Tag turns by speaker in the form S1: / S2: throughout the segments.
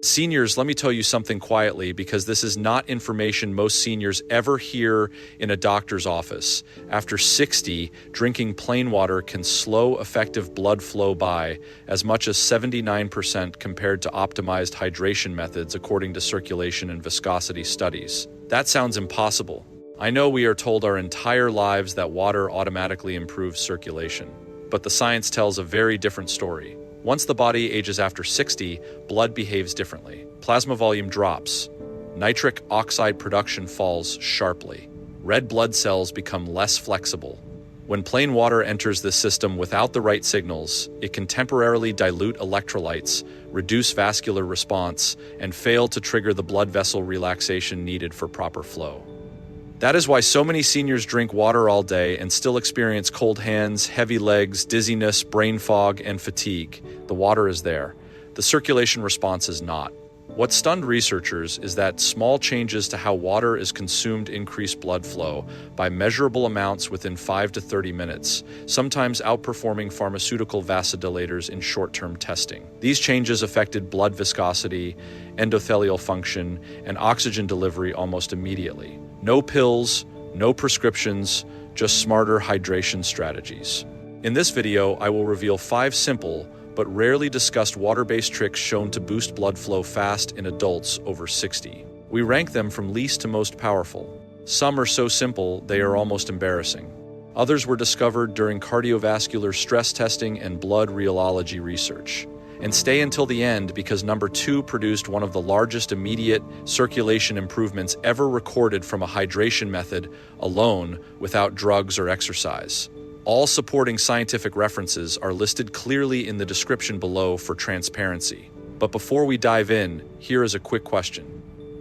S1: Seniors, let me tell you something quietly, because this is not information most seniors ever hear in a doctor's office. After 60, drinking plain water can slow effective blood flow by as much as 79% compared to optimized hydration methods, according to circulation and viscosity studies. That sounds impossible. I know we are told our entire lives that water automatically improves circulation, but the science tells a very different story. Once the body ages after 60, blood behaves differently. Plasma volume drops. Nitric oxide production falls sharply. Red blood cells become less flexible. When plain water enters the system without the right signals, it can temporarily dilute electrolytes, reduce vascular response, and fail to trigger the blood vessel relaxation needed for proper flow. That is why so many seniors drink water all day and still experience cold hands, heavy legs, dizziness, brain fog, and fatigue. The water is there. The circulation response is not. What stunned researchers is that small changes to how water is consumed increase blood flow by measurable amounts within 5 to 30 minutes, sometimes outperforming pharmaceutical vasodilators in short-term testing. These changes affected blood viscosity, endothelial function, and oxygen delivery almost immediately. No pills, no prescriptions, just smarter hydration strategies. In this video, I will reveal 5 simple but rarely discussed water-based tricks shown to boost blood flow fast in adults over 60. We rank them from least to most powerful. Some are so simple they are almost embarrassing. Others were discovered during cardiovascular stress testing and blood rheology research. And stay until the end, because number 2 produced one of the largest immediate circulation improvements ever recorded from a hydration method alone, without drugs or exercise. All supporting scientific references are listed clearly in the description below for transparency. But before we dive in, here is a quick question.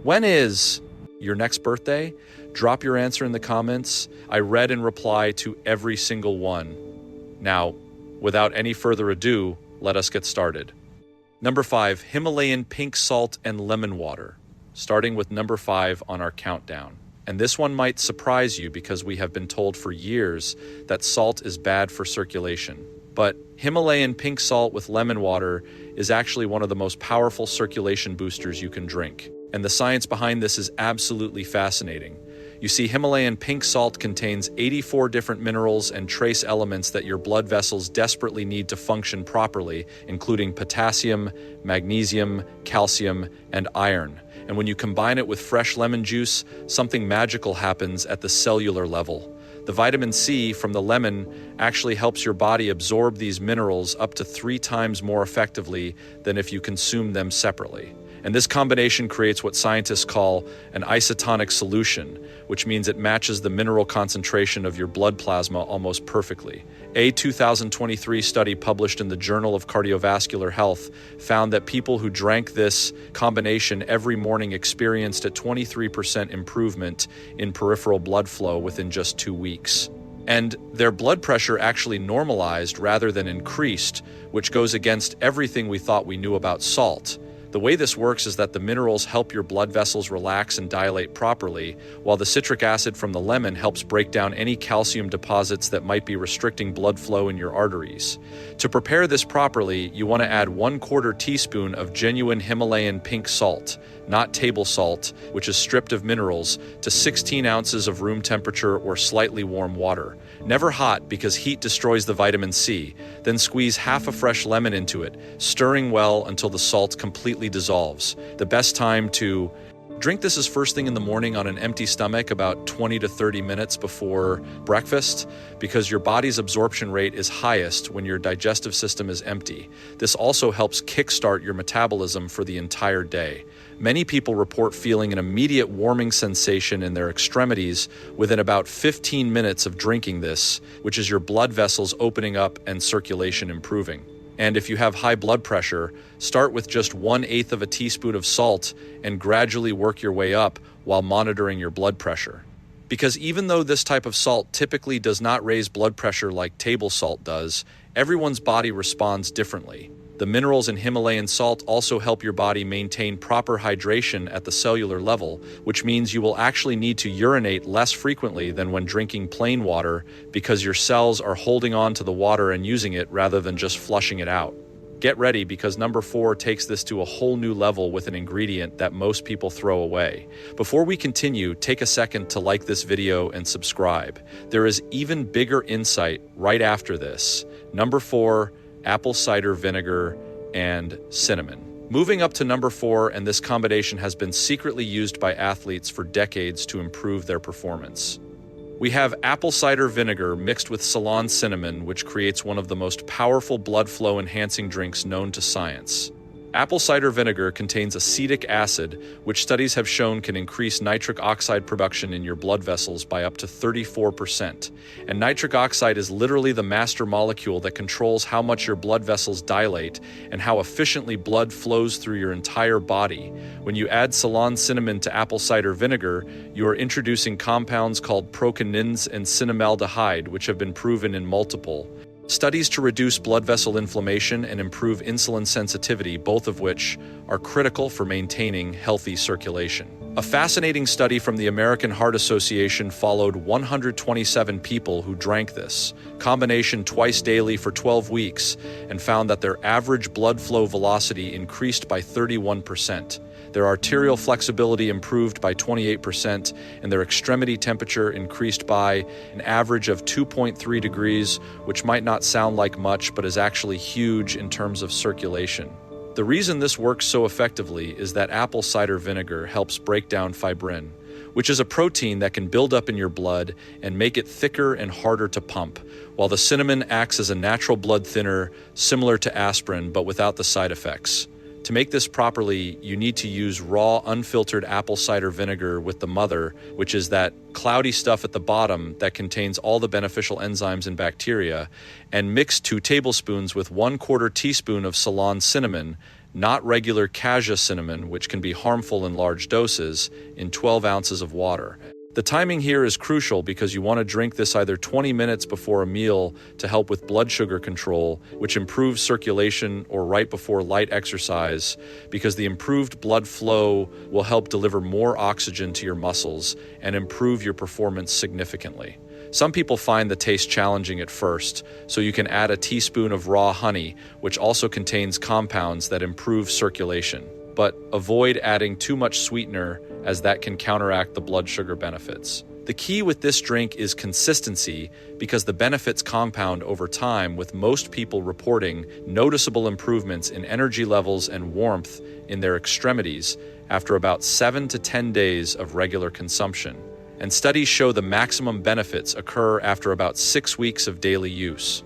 S1: When is your next birthday? Drop your answer in the comments. I read and reply to every single one. Now, without any further ado, let us get started. Number 5, Himalayan pink salt and lemon water. Starting with number 5 on our countdown. And this one might surprise you, because we have been told for years that salt is bad for circulation. But Himalayan pink salt with lemon water is actually one of the most powerful circulation boosters you can drink. And the science behind this is absolutely fascinating. You see, Himalayan pink salt contains 84 different minerals and trace elements that your blood vessels desperately need to function properly, including potassium, magnesium, calcium, and iron. And when you combine it with fresh lemon juice, something magical happens at the cellular level. The vitamin C from the lemon actually helps your body absorb these minerals up to 3 times more effectively than if you consume them separately. And this combination creates what scientists call an isotonic solution, which means it matches the mineral concentration of your blood plasma almost perfectly. A 2023 study published in the Journal of Cardiovascular Health found that people who drank this combination every morning experienced a 23% improvement in peripheral blood flow within just 2 weeks. And their blood pressure actually normalized rather than increased, which goes against everything we thought we knew about salt. The way this works is that the minerals help your blood vessels relax and dilate properly, while the citric acid from the lemon helps break down any calcium deposits that might be restricting blood flow in your arteries. To prepare this properly, you want to add 1/4 teaspoon of genuine Himalayan pink salt, not table salt, which is stripped of minerals, to 16 ounces of room temperature or slightly warm water. Never hot, because heat destroys the vitamin C. Then squeeze half a fresh lemon into it, stirring well until the salt completely dissolves. The best time to drink this is first thing in the morning on an empty stomach, about 20 to 30 minutes before breakfast, because your body's absorption rate is highest when your digestive system is empty. This also helps kickstart your metabolism for the entire day. Many people report feeling an immediate warming sensation in their extremities within about 15 minutes of drinking this, which is your blood vessels opening up and circulation improving. And if you have high blood pressure, start with just 1/8 of a teaspoon of salt and gradually work your way up while monitoring your blood pressure. Because even though this type of salt typically does not raise blood pressure like table salt does, everyone's body responds differently. The minerals in Himalayan salt also help your body maintain proper hydration at the cellular level, which means you will actually need to urinate less frequently than when drinking plain water, because your cells are holding on to the water and using it rather than just flushing it out. Get ready because number 4 takes this to a whole new level with an ingredient that most people throw away. Before we continue, take a second to like this video and subscribe. There is even bigger insight right after this. Number 4, apple cider vinegar and cinnamon. Moving up to number 4, and this combination has been secretly used by athletes for decades to improve their performance. We have apple cider vinegar mixed with Ceylon cinnamon, which creates one of the most powerful blood flow enhancing drinks known to science. Apple cider vinegar contains acetic acid, which studies have shown can increase nitric oxide production in your blood vessels by up to 34%. And nitric oxide is literally the master molecule that controls how much your blood vessels dilate and how efficiently blood flows through your entire body. When you add Ceylon cinnamon to apple cider vinegar, you are introducing compounds called prokinins and cinnamaldehyde, which have been proven in multiple studies to reduce blood vessel inflammation and improve insulin sensitivity, both of which are critical for maintaining healthy circulation. A fascinating study from the American Heart Association followed 127 people who drank this combination twice daily for 12 weeks and found that their average blood flow velocity increased by 31%. Their arterial flexibility improved by 28%, and their extremity temperature increased by an average of 2.3 degrees, which might not sound like much, but is actually huge in terms of circulation. The reason this works so effectively is that apple cider vinegar helps break down fibrin, which is a protein that can build up in your blood and make it thicker and harder to pump, while the cinnamon acts as a natural blood thinner, similar to aspirin, but without the side effects. To make this properly, you need to use raw, unfiltered apple cider vinegar with the mother, which is that cloudy stuff at the bottom that contains all the beneficial enzymes and bacteria, and mix 2 tablespoons with 1/4 teaspoon of Ceylon cinnamon, not regular cassia cinnamon, which can be harmful in large doses, in 12 ounces of water. The timing here is crucial because you want to drink this either 20 minutes before a meal to help with blood sugar control, which improves circulation, or right before light exercise, because the improved blood flow will help deliver more oxygen to your muscles and improve your performance significantly. Some people find the taste challenging at first, so you can add a teaspoon of raw honey, which also contains compounds that improve circulation. But avoid adding too much sweetener, as that can counteract the blood sugar benefits. The key with this drink is consistency, because the benefits compound over time, with most people reporting noticeable improvements in energy levels and warmth in their extremities after about 7 to 10 days of regular consumption. And studies show the maximum benefits occur after about 6 weeks of daily use.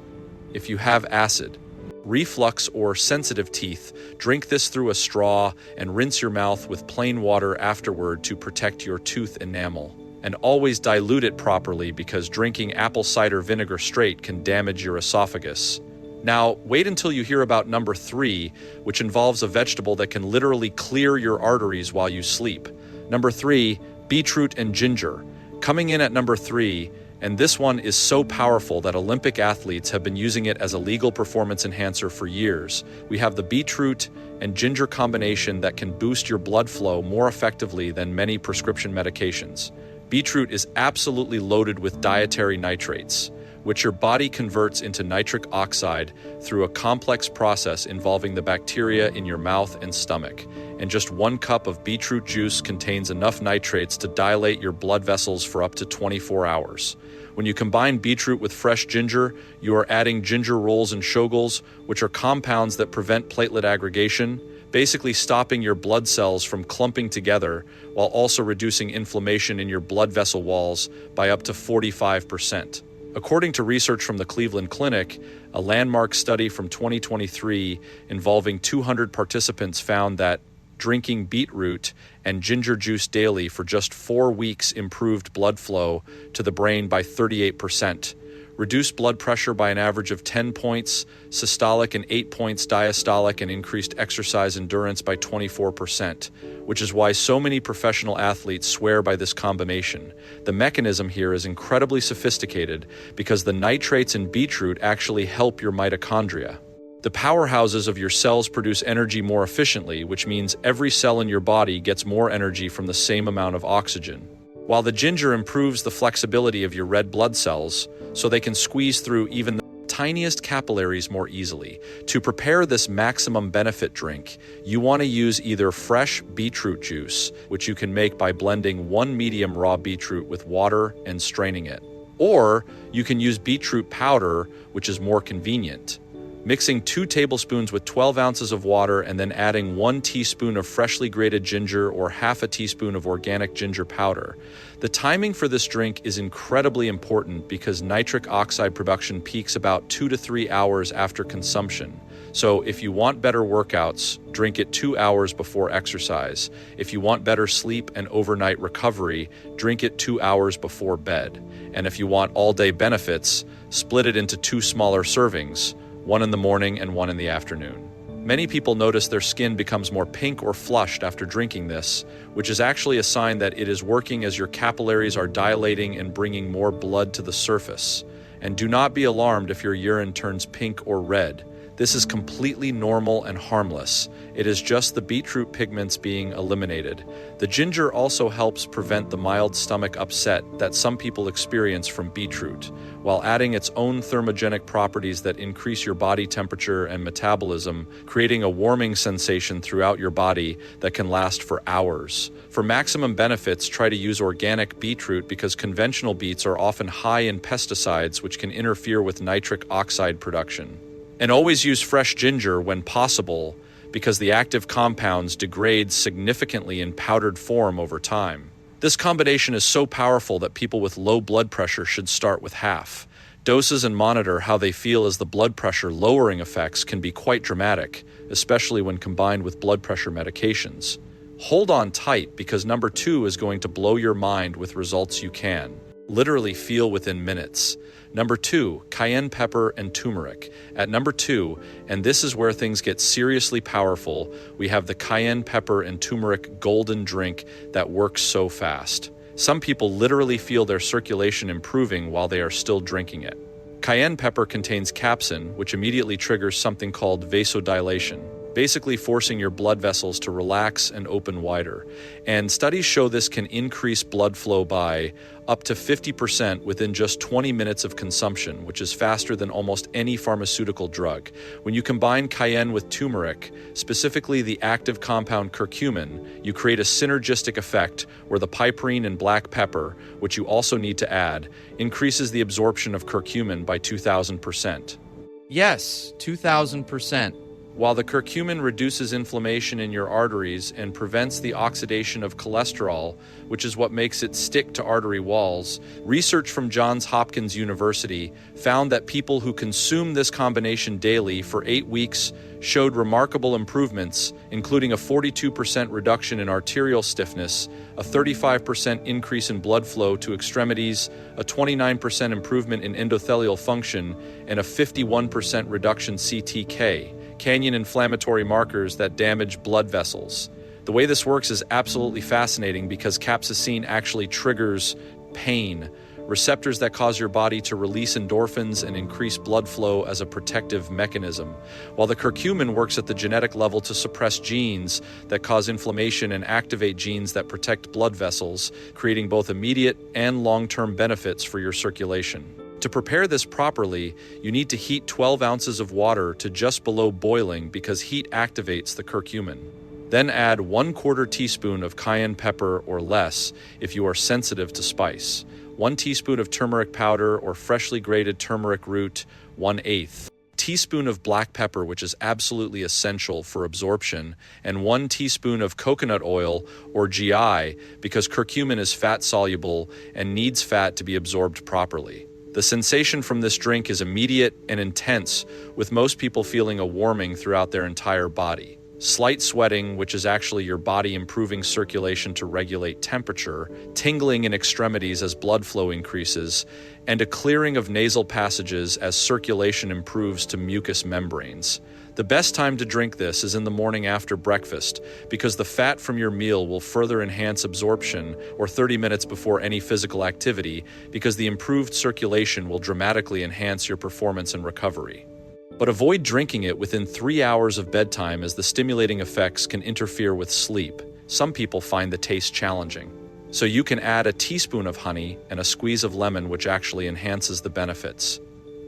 S1: If you have acid, reflux, or sensitive teeth, drink this through a straw and rinse your mouth with plain water afterward to protect your tooth enamel. And always dilute it properly, because drinking apple cider vinegar straight can damage your esophagus. Now, wait until you hear about number 3, which involves a vegetable that can literally clear your arteries while you sleep. Number 3, beetroot and ginger. Coming in at number 3, and this one is so powerful that Olympic athletes have been using it as a legal performance enhancer for years. We have the beetroot and ginger combination that can boost your blood flow more effectively than many prescription medications. Beetroot is absolutely loaded with dietary nitrates, which your body converts into nitric oxide through a complex process involving the bacteria in your mouth and stomach. And just 1 cup of beetroot juice contains enough nitrates to dilate your blood vessels for up to 24 hours. When you combine beetroot with fresh ginger, you are adding ginger rolls and shoggols, which are compounds that prevent platelet aggregation, basically stopping your blood cells from clumping together, while also reducing inflammation in your blood vessel walls by up to 45%. According to research from the Cleveland Clinic, a landmark study from 2023 involving 200 participants found that drinking beetroot and ginger juice daily for just 4 weeks improved blood flow to the brain by 38%, reduced blood pressure by an average of 10 points, systolic, and 8 points diastolic, and increased exercise endurance by 24%, which is why so many professional athletes swear by this combination. The mechanism here is incredibly sophisticated because the nitrates in beetroot actually help your mitochondria. The powerhouses of your cells produce energy more efficiently, which means every cell in your body gets more energy from the same amount of oxygen. While the ginger improves the flexibility of your red blood cells, so they can squeeze through even the tiniest capillaries more easily. To prepare this maximum benefit drink, you want to use either fresh beetroot juice, which you can make by blending 1 medium raw beetroot with water and straining it. Or you can use beetroot powder, which is more convenient. Mixing 2 tablespoons with 12 ounces of water and then adding 1 teaspoon of freshly grated ginger or half a teaspoon of organic ginger powder. The timing for this drink is incredibly important because nitric oxide production peaks about 2 to 3 hours after consumption. So if you want better workouts, drink it 2 hours before exercise. If you want better sleep and overnight recovery, drink it 2 hours before bed. And if you want all-day benefits, split it into 2 smaller servings, 1 in the morning and 1 in the afternoon. Many people notice their skin becomes more pink or flushed after drinking this, which is actually a sign that it is working as your capillaries are dilating and bringing more blood to the surface. And do not be alarmed if your urine turns pink or red. This is completely normal and harmless. It is just the beetroot pigments being eliminated. The ginger also helps prevent the mild stomach upset that some people experience from beetroot, while adding its own thermogenic properties that increase your body temperature and metabolism, creating a warming sensation throughout your body that can last for hours. For maximum benefits, try to use organic beetroot because conventional beets are often high in pesticides which can interfere with nitric oxide production. And always use fresh ginger when possible because the active compounds degrade significantly in powdered form over time. This combination is so powerful that people with low blood pressure should start with half. Doses and monitor how they feel as the blood pressure lowering effects can be quite dramatic, especially when combined with blood pressure medications. Hold on tight because number 2 is going to blow your mind with results you can literally feel within minutes. Number 2, cayenne pepper and turmeric. At number 2, and this is where things get seriously powerful, we have the cayenne pepper and turmeric golden drink that works so fast. Some people literally feel their circulation improving while they are still drinking it. Cayenne pepper contains capsaicin, which immediately triggers something called vasodilation, basically forcing your blood vessels to relax and open wider. And studies show this can increase blood flow by up to 50% within just 20 minutes of consumption, which is faster than almost any pharmaceutical drug. When you combine cayenne with turmeric, specifically the active compound curcumin, you create a synergistic effect where the piperine and black pepper, which you also need to add, increases the absorption of curcumin by 2,000%.
S2: Yes, 2,000%.
S1: While the curcumin reduces inflammation in your arteries and prevents the oxidation of cholesterol, which is what makes it stick to artery walls, research from Johns Hopkins University found that people who consume this combination daily for 8 weeks showed remarkable improvements, including a 42% reduction in arterial stiffness, a 35% increase in blood flow to extremities, a 29% improvement in endothelial function, and a 51% reduction CTK. Canyon inflammatory markers that damage blood vessels. The way this works is absolutely fascinating because capsaicin actually triggers pain, receptors that cause your body to release endorphins and increase blood flow as a protective mechanism, while the curcumin works at the genetic level to suppress genes that cause inflammation and activate genes that protect blood vessels, creating both immediate and long-term benefits for your circulation. To prepare this properly, you need to heat 12 ounces of water to just below boiling because heat activates the curcumin. Then add 1/4 teaspoon of cayenne pepper or less if you are sensitive to spice, 1 teaspoon of turmeric powder or freshly grated turmeric root, 1/8 teaspoon of black pepper, which is absolutely essential for absorption, and 1 teaspoon of coconut oil or GI because curcumin is fat soluble and needs fat to be absorbed properly. The sensation from this drink is immediate and intense, with most people feeling a warming throughout their entire body. Slight sweating, which is actually your body improving circulation to regulate temperature, tingling in extremities as blood flow increases, and a clearing of nasal passages as circulation improves to mucous membranes. The best time to drink this is in the morning after breakfast because the fat from your meal will further enhance absorption, or 30 minutes before any physical activity because the improved circulation will dramatically enhance your performance and recovery. But avoid drinking it within 3 hours of bedtime as the stimulating effects can interfere with sleep. Some people find the taste challenging. So you can add a teaspoon of honey and a squeeze of lemon, which actually enhances the benefits.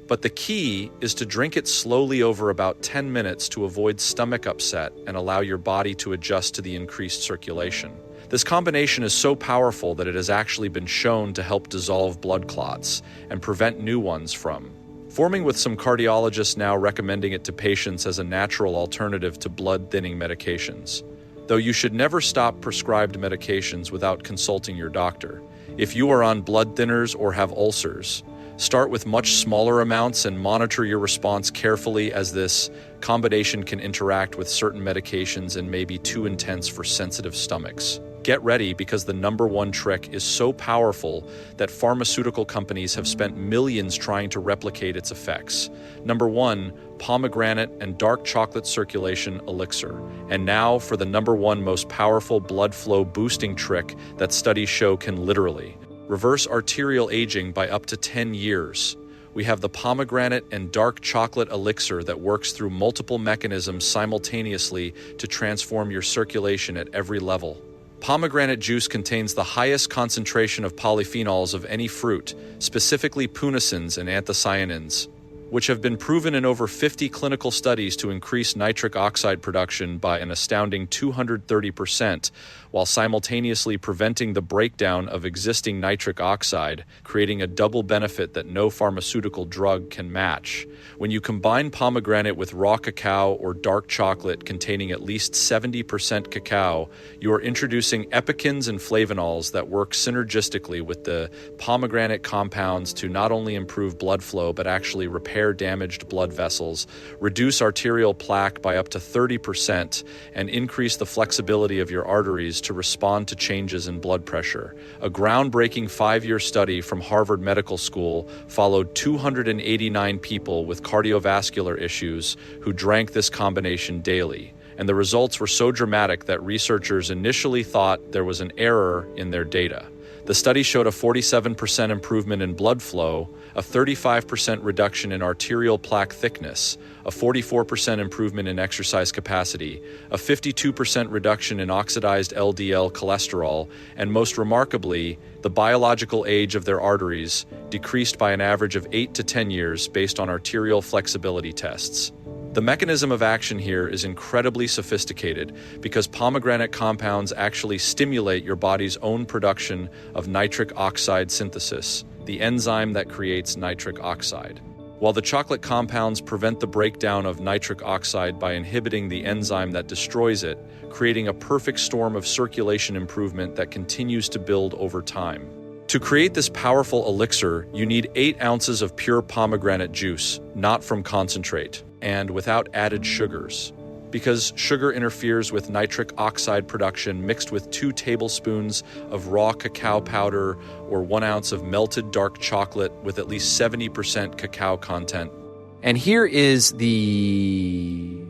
S1: But the key is to drink it slowly over about 10 minutes to avoid stomach upset and allow your body to adjust to the increased circulation. This combination is so powerful that it has actually been shown to help dissolve blood clots and prevent new ones from forming, with some cardiologists now recommending it to patients as a natural alternative to blood-thinning medications. Though you should never stop prescribed medications without consulting your doctor. If you are on blood thinners or have ulcers, start with much smaller amounts and monitor your response carefully, as this combination can interact with certain medications and may be too intense for sensitive stomachs. Get ready, because the number one trick is so powerful that pharmaceutical companies have spent millions trying to replicate its effects. Number one, pomegranate and dark chocolate circulation elixir. And now for the number one most powerful blood flow boosting trick that studies show can literally reverse arterial aging by up to 10 years. We have the pomegranate and dark chocolate elixir that works through multiple mechanisms simultaneously to transform your circulation at every level. Pomegranate juice contains the highest concentration of polyphenols of any fruit, specifically punicins and anthocyanins, which have been proven in over 50 clinical studies to increase nitric oxide production by an astounding 230%, while simultaneously preventing the breakdown of existing nitric oxide, creating a double benefit that no pharmaceutical drug can match. When you combine pomegranate with raw cacao or dark chocolate containing at least 70% cacao, you are introducing epicins and flavonols that work synergistically with the pomegranate compounds to not only improve blood flow but actually repair damaged blood vessels, reduce arterial plaque by up to 30%, and increase the flexibility of your arteries to respond to changes in blood pressure. A groundbreaking 5-year study from Harvard Medical School followed 289 people with cardiovascular issues who drank this combination daily, and the results were so dramatic that researchers initially thought there was an error in their data. The study showed a 47% improvement in blood flow, a 35% reduction in arterial plaque thickness, a 44% improvement in exercise capacity, a 52% reduction in oxidized LDL cholesterol, and most remarkably, the biological age of their arteries decreased by an average of 8 to 10 years based on arterial flexibility tests. The mechanism of action here is incredibly sophisticated because pomegranate compounds actually stimulate your body's own production of nitric oxide synthesis, the enzyme that creates nitric oxide, while the chocolate compounds prevent the breakdown of nitric oxide by inhibiting the enzyme that destroys it, creating a perfect storm of circulation improvement that continues to build over time. To create this powerful elixir, you need 8 ounces of pure pomegranate juice, not from concentrate, and without added sugars, because sugar interferes with nitric oxide production, mixed with 2 tablespoons of raw cacao powder or 1 ounce of melted dark chocolate with at least 70% cacao content.
S2: And here is the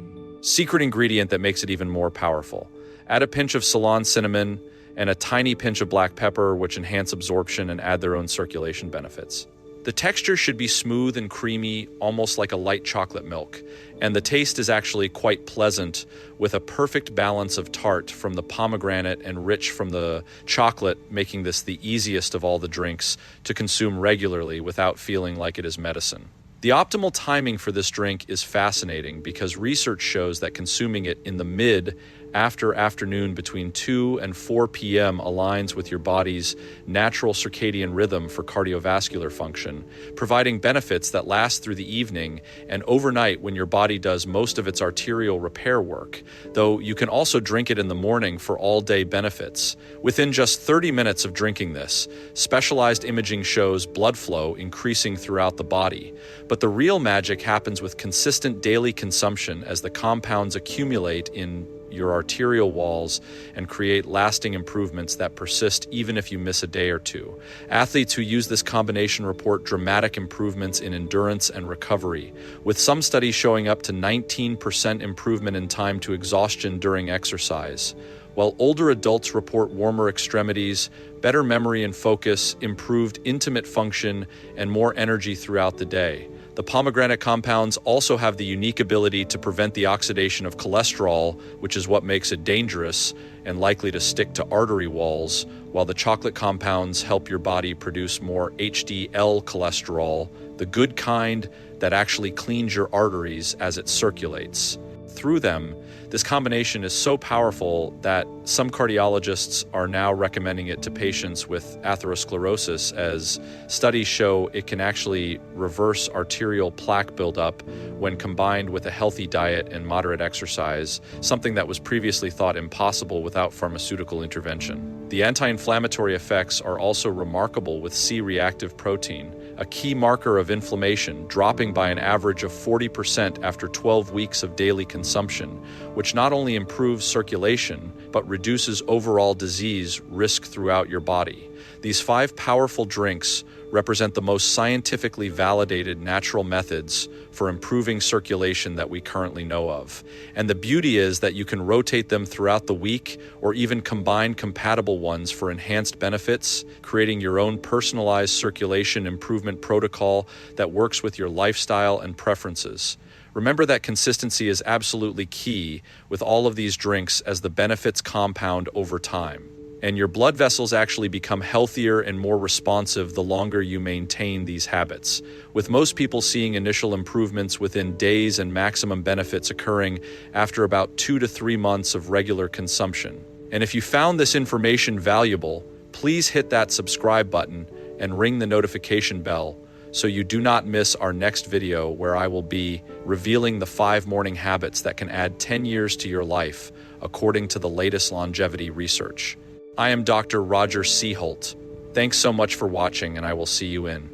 S1: secret ingredient that makes it even more powerful. Add a pinch of Ceylon cinnamon and a tiny pinch of black pepper, which enhance absorption and add their own circulation benefits. The texture should be smooth and creamy, almost like a light chocolate milk, and the taste is actually quite pleasant, with a perfect balance of tart from the pomegranate and rich from the chocolate, making this the easiest of all the drinks to consume regularly without feeling like it is medicine. The optimal timing for this drink is fascinating because research shows that consuming it in the mid-after afternoon between 2 and 4 p.m. aligns with your body's natural circadian rhythm for cardiovascular function, providing benefits that last through the evening and overnight when your body does most of its arterial repair work, though you can also drink it in the morning for all-day benefits. Within just 30 minutes of drinking this, specialized imaging shows blood flow increasing throughout the body. But the real magic happens with consistent daily consumption as the compounds accumulate in your arterial walls and create lasting improvements that persist even if you miss a day or two. Athletes who use this combination report dramatic improvements in endurance and recovery, with some studies showing up to 19% improvement in time to exhaustion during exercise, while older adults report warmer extremities, better memory and focus, improved intimate function, and more energy throughout the day. The pomegranate compounds also have the unique ability to prevent the oxidation of cholesterol, which is what makes it dangerous and likely to stick to artery walls, while the chocolate compounds help your body produce more HDL cholesterol, the good kind that actually cleans your arteries as it circulates. Through them, this combination is so powerful that some cardiologists are now recommending it to patients with atherosclerosis, as studies show it can actually reverse arterial plaque buildup when combined with a healthy diet and moderate exercise, something that was previously thought impossible without pharmaceutical intervention. The anti-inflammatory effects are also remarkable, with C-reactive protein, a key marker of inflammation, dropping by an average of 40% after 12 weeks of daily consumption, which not only improves circulation, but reduces overall disease risk throughout your body. These 5 powerful drinks represent the most scientifically validated natural methods for improving circulation that we currently know of. And the beauty is that you can rotate them throughout the week or even combine compatible ones for enhanced benefits, creating your own personalized circulation improvement protocol that works with your lifestyle and preferences. Remember that consistency is absolutely key with all of these drinks, as the benefits compound over time. And your blood vessels actually become healthier and more responsive the longer you maintain these habits, with most people seeing initial improvements within days and maximum benefits occurring after about 2 to 3 months of regular consumption. And if you found this information valuable, please hit that subscribe button and ring the notification bell so you do not miss our next video, where I will be revealing the 5 morning habits that can add 10 years to your life, according to the latest longevity research. I am Dr. Roger Seheult. Thanks so much for watching, and I will see you in